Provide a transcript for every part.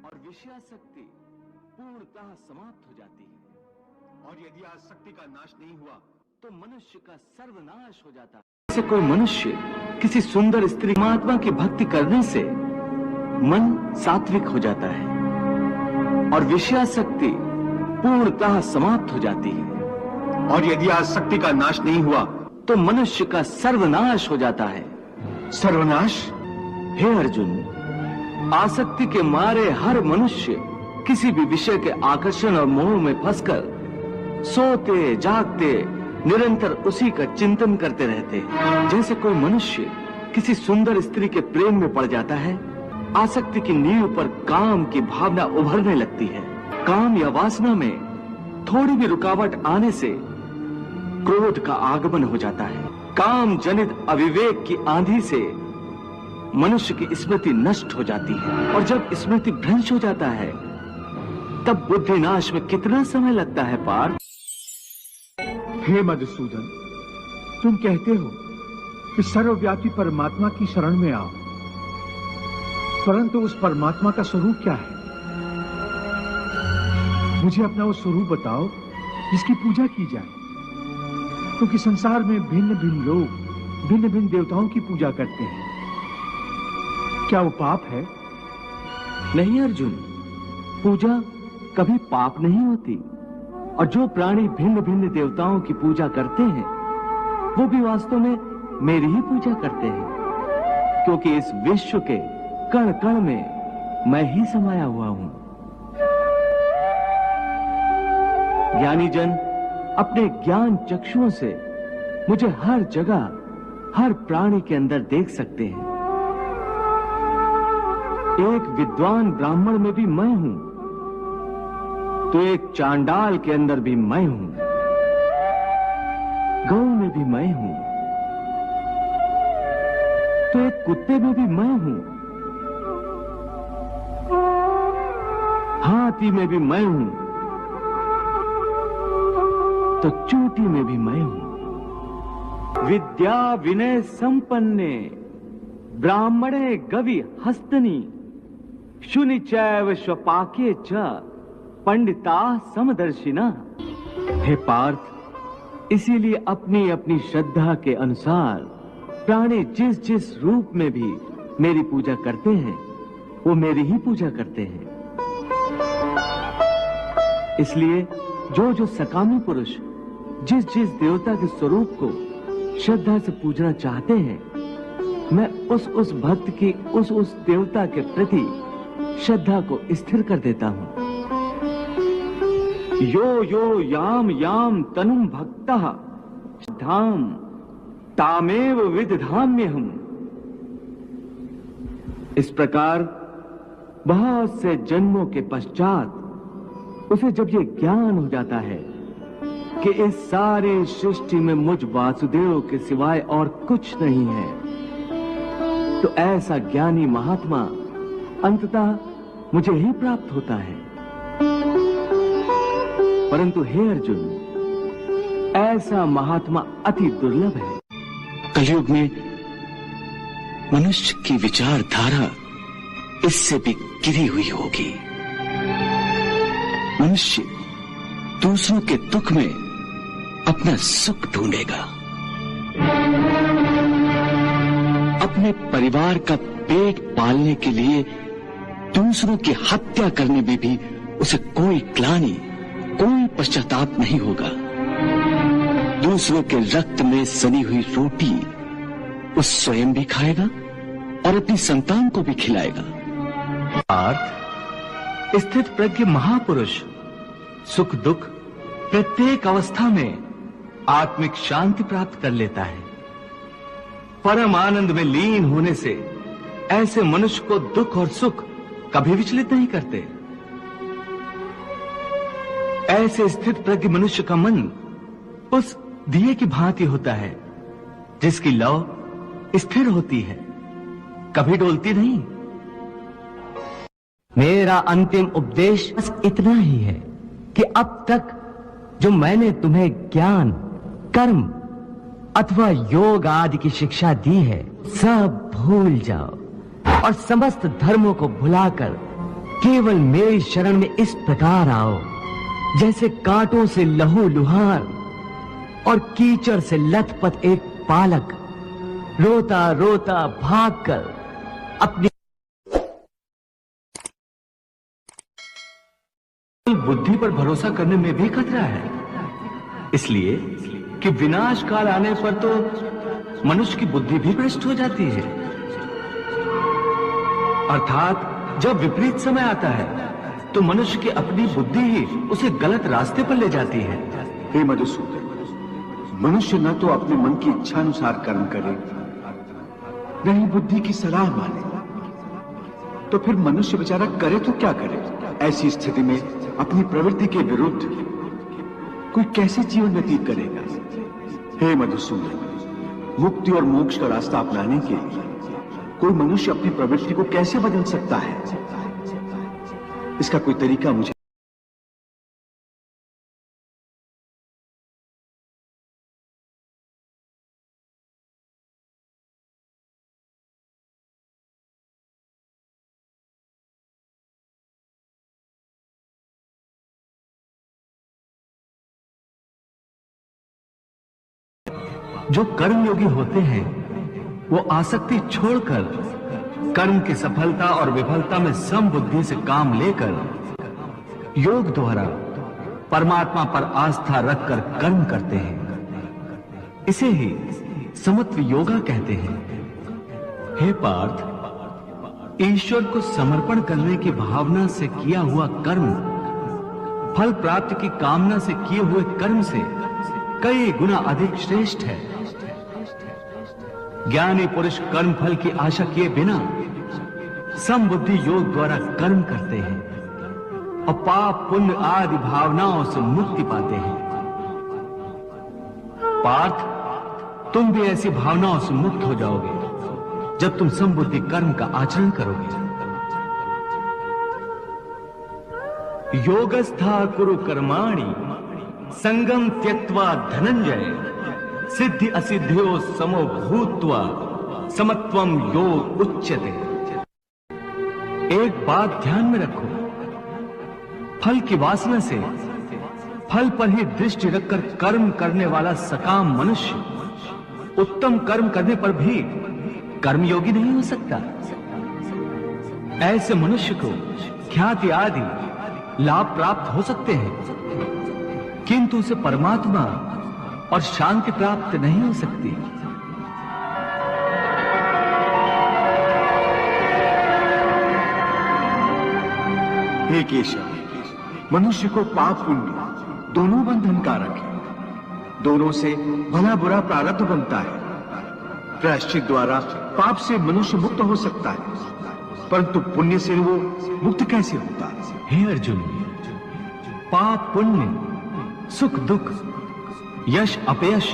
और विषयासक्ति पूर्णतः समाप्त हो जाती है। और यदि आसक्ति का नाश नहीं हुआ तो मनुष्य का सर्वनाश हो जाता है। जैसे कोई मनुष्य किसी सुंदर स्त्री परमात्मा की भक्ति करने से मन सात्विक हो जाता है और विषयासक्ति पूर्णतः समाप्त हो जाती है। और यदि आसक्ति का नाश नहीं हुआ तो मनुष्य का सर्वनाश हो जाता है। सर्वनाश? हे अर्जुन, आसक्ति के मारे हर मनुष्य किसी भी विषय के आकर्षण और मोह में फंसकर सोते जागते निरंतर उसी का चिंतन करते रहते हैं। जैसे कोई मनुष्य किसी सुंदर स्त्री के प्रेम में पड़ जाता है, आसक्ति की नींव पर काम की भावना उभरने लगती है। काम या वासना में थोड़ी भी रुकावट आने से क्रोध का आगमन हो जाता है। काम जनित अविवेक की आंधी से मनुष्य की स्मृति नष्ट हो जाती है और जब स्मृति भ्रंश हो जाता है तब बुद्धिनाश में कितना समय लगता है पार्थ? हे मधुसूदन, तुम कहते हो कि सर्वव्यापी परमात्मा की शरण में आओ, परंतु उस परमात्मा का स्वरूप क्या है? मुझे अपना वो स्वरूप बताओ जिसकी पूजा की जाए, क्योंकि संसार में भिन्न भिन्न लोग भिन्न भिन्न देवताओं की पूजा करते हैं। क्या वो पाप है? नहीं अर्जुन, पूजा कभी पाप नहीं होती और जो प्राणी भिन्न भिन्न देवताओं की पूजा करते हैं वो भी वास्तव में मेरी ही पूजा करते हैं, क्योंकि इस विश्व के कण कण में मैं ही समाया हुआ हूं। ज्ञानी जन अपने ज्ञान चक्षुओं से मुझे हर जगह हर प्राणी के अंदर देख सकते हैं। एक विद्वान ब्राह्मण में भी मैं हूं तो एक चांडाल के अंदर भी मैं हूं, गौ में भी मैं हूं तो एक कुत्ते में भी मैं हूं, हाथी में भी मैं हूं तो चूंटी में भी मैं हूं। विद्या विनय संपन्ने ब्राह्मणे गवि हस्तनी शुनि चैव स्वपाके च पंडिता समदर्शिना। हे पार्थ, इसीलिए अपनी अपनी श्रद्धा के अनुसार प्राणी जिस जिस रूप में भी मेरी पूजा करते हैं वो मेरी ही पूजा करते हैं। इसलिए जो जो सकामी पुरुष जिस जिस देवता के स्वरूप को श्रद्धा से पूजना चाहते हैं, मैं उस भक्त की उस देवता के प्रति श्रद्धा को स्थिर कर देता हूं। यो यो याम याम तनुम भक्तः धाम तामेव विदधाम्यहम्। इस प्रकार बहुत से जन्मों के पश्चात उसे जब ये ज्ञान हो जाता है कि इस सारी सृष्टि में मुझ वासुदेव के सिवाय और कुछ नहीं है, तो ऐसा ज्ञानी महात्मा अंततः मुझे ही प्राप्त होता है। परंतु हे अर्जुन, ऐसा महात्मा अति दुर्लभ है। कलयुग में मनुष्य की विचारधारा इससे भी गिरी हुई होगी। मनुष्य दूसरों के दुख में अपना सुख ढूंढेगा, अपने परिवार का पेट पालने के लिए दूसरों की हत्या करने में भी उसे कोई ग्लानि, कोई पश्चाताप नहीं होगा। दूसरों के रक्त में सनी हुई रोटी उस स्वयं भी खाएगा और अपनी संतान को भी खिलाएगा। पार्थ, स्थित प्रज्ञ महापुरुष सुख दुख प्रत्येक अवस्था में आत्मिक शांति प्राप्त कर लेता है। परम आनंद में लीन होने से ऐसे मनुष्य को दुख और सुख कभी विचलित नहीं करते। ऐसे स्थित प्रज्ञ मनुष्य का मन उस दिए की भांति होता है जिसकी लौ स्थिर होती है, कभी डोलती नहीं। मेरा अंतिम उपदेश बस इतना ही है कि अब तक जो मैंने तुम्हें ज्ञान, कर्म अथवा योग आदि की शिक्षा दी है सब भूल जाओ और समस्त धर्मों को भुलाकर केवल मेरी शरण में इस प्रकार आओ जैसे कांटों से लहू लुहार और कीचड़ से लथपथ एक बालक रोता रोता भागकर अपनी बुद्धि पर भरोसा करने में भी खतरा है, इसलिए कि विनाश काल आने पर तो मनुष्य की बुद्धि भी भ्रष्ट हो जाती है। अर्थात जब विपरीत समय आता है तो मनुष्य की अपनी बुद्धि ही उसे गलत रास्ते पर ले जाती है। हे मधुसूदन, मनुष्य न तो अपने मन की इच्छा अनुसार कर्म करे, न ही बुद्धि की सलाह माने, तो फिर मनुष्य बेचारा करे तो क्या करे? ऐसी स्थिति में अपनी प्रवृत्ति के विरुद्ध कोई कैसे जीवन व्यतीत करेगा? हे मधुसूदन, मुक्ति और मोक्ष का रास्ता अपनाने के लिए कोई मनुष्य अपनी प्रवृत्ति को कैसे बदल सकता है? इसका कोई तरीका मुझे जो कर्मयोगी होते हैं वो आसक्ति छोड़कर कर्म की सफलता और विफलता में समबुद्धि से काम लेकर योग द्वारा परमात्मा पर आस्था रखकर कर्म करते हैं। इसे ही समत्व योगा कहते हैं। हे पार्थ, ईश्वर को समर्पण करने की भावना से किया हुआ कर्म फल प्राप्ति की कामना से किए हुए कर्म से कई गुना अधिक श्रेष्ठ है। ज्ञानी पुरुष कर्म फल की आशा किए बिना समबुद्धि योग द्वारा कर्म करते हैं और पाप पुण्य आदि भावनाओं से मुक्ति पाते हैं। पार्थ, तुम भी ऐसी भावनाओं से मुक्त हो जाओगे जब तुम समबुद्धि कर्म का आचरण करोगे। योगस्था कुरु कर्माणि संगम त्यक्त्वा धनंजय सिद्धि असिद्ध्यो समो भूत्वा समत्वम योग उच्यते। एक बात ध्यान में रखो, फल की वासना से फल पर ही दृष्टि रखकर कर्म करने वाला सकाम मनुष्य उत्तम कर्म करने पर भी कर्मयोगी नहीं हो सकता। ऐसे मनुष्य को ख्याति आदि लाभ प्राप्त हो सकते हैं, किंतु उसे परमात्मा और शांति प्राप्त नहीं हो सकती। हे केशव, मनुष्य को पाप पुण्य दोनों बंधन कारक है। दोनों से भला बुरा प्रारब्ध बनता है। प्रायश्चित द्वारा पाप से मनुष्य मुक्त हो सकता है, परंतु पुण्य से वो मुक्त कैसे होता है? हे अर्जुन, पाप पुण्य सुख दुख यश अपयश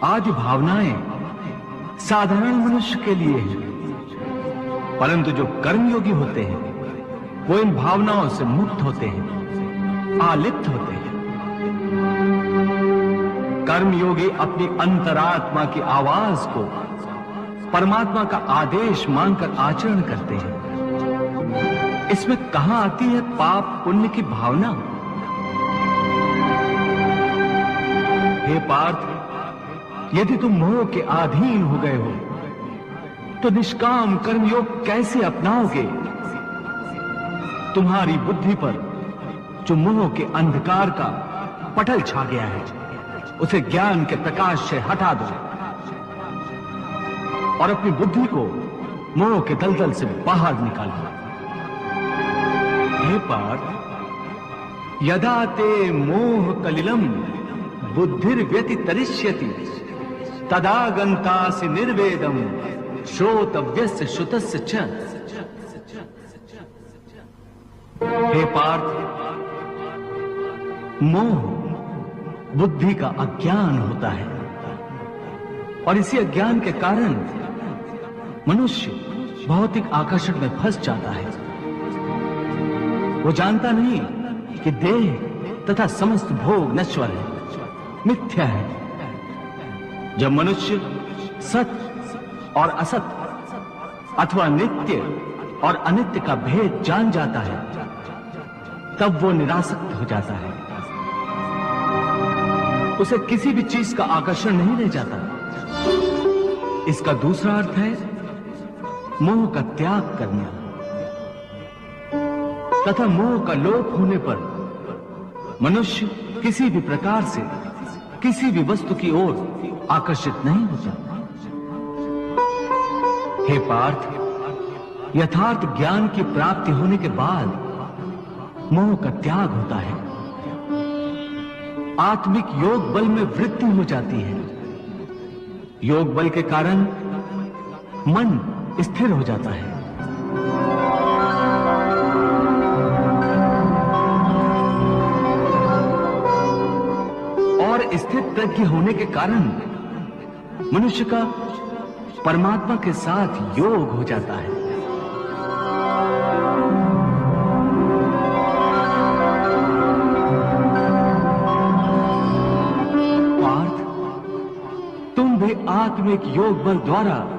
आदि भावनाएं साधारण मनुष्य के लिए हैं, परंतु जो कर्मयोगी होते हैं वो इन भावनाओं से मुक्त होते हैं, आलिप्त होते हैं। कर्मयोगी अपनी अंतरात्मा की आवाज को परमात्मा का आदेश मानकर आचरण करते हैं। इसमें कहां आती है पाप पुण्य की भावना? हे पार्थ, यदि तुम मोह के अधीन हो गए हो तो निष्काम कर्मयोग कैसे अपनाओगे? तुम्हारी बुद्धि पर जो मोह के अंधकार का पटल छा गया है उसे ज्ञान के प्रकाश से हटा दो और अपनी बुद्धि को मोह के दलदल से बाहर निकालो। हे पार्थ, यदा ते मोह कलिलम बुद्धिर्व्यतितरिष्यति तदा गन्तासि निर्वेदम श्रोतव्यस्य श्रुतस्य च। हे पार्थ, मोह बुद्धि का अज्ञान होता है और इसी अज्ञान के कारण मनुष्य भौतिक आकर्षण में फंस जाता है। वो जानता नहीं कि देह तथा समस्त भोग नश्वर है, मिथ्या है। जब मनुष्य सत और असत अथवा नित्य और अनित्य का भेद जान जाता है, तब वो निरासक्त हो जाता है। उसे किसी भी चीज का आकर्षण नहीं रह जाता। इसका दूसरा अर्थ है मोह का त्याग करना, तथा मोह का लोप होने पर मनुष्य किसी भी प्रकार से किसी भी वस्तु की ओर आकर्षित नहीं होता। हे पार्थ, यथार्थ ज्ञान की प्राप्ति होने के बाद मोह का त्याग होता है। आत्मिक योग बल में वृद्धि हो जाती है। योग बल के कारण मन स्थिर हो जाता है। और स्थित प्रज्ञ होने के कारण मनुष्य का परमात्मा के साथ योग हो जाता है। पार्थ, तुम भी आत्मिक योग बल द्वारा